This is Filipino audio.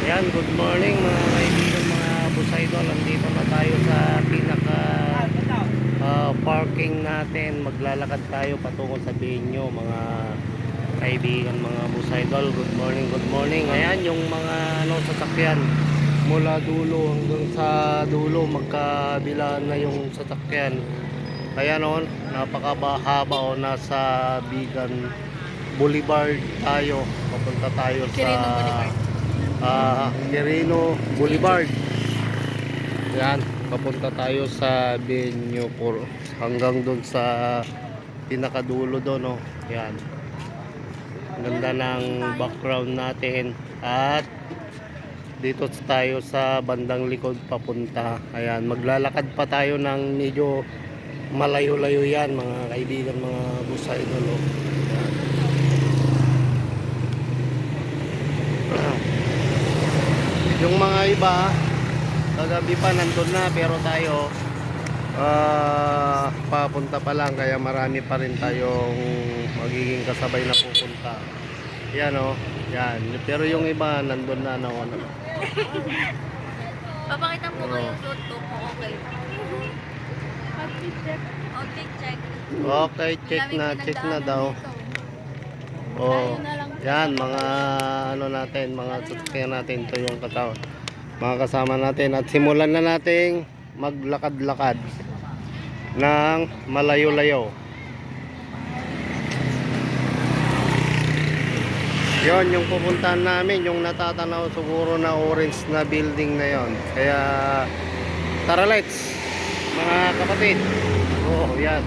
Yan, good morning mga kaibigan, mga busaydol. Nandito na tayo sa pinaka parking natin. Maglalakad tayo patungo sa venue mga kaibigan, mga busaydol. Good morning, good morning. Ayan yung mga sasakyan mula dulo hanggang sa dulo, magkabilaan na yung sasakyan. Ayan o, napakahaba o, nasa Bigan Boulevard tayo. Papunta tayo sa Quirino Boulevard. Yan, papunta tayo sa venue hanggang doon sa pinakadulo doon, oh. Yan. Ganda ng background natin at dito tayo sa bandang likod papunta. Ayan, maglalakad pa tayo ng medyo malayo-layo yan mga kaibigan, mga busaydol, oh. Yung mga iba kagabi pa nandun na, pero tayo papunta pa lang, kaya marami pa rin tayong magiging kasabay na pupunta. Yan o, yan. Pero yung iba nandun na, no. Papakita mo ko yung suit ko. Okay. Okay, check. Okay, check na daw. Oh, yan mga ano natin, mga sasakyan natin, ito yung mga kasama natin, at simulan na nating maglakad-lakad ng malayo-layo. Yon yung pupuntahan namin, yung natatanaw siguro na orange na building na yon. Kaya tara, let's mga kapatid. Oh, yan.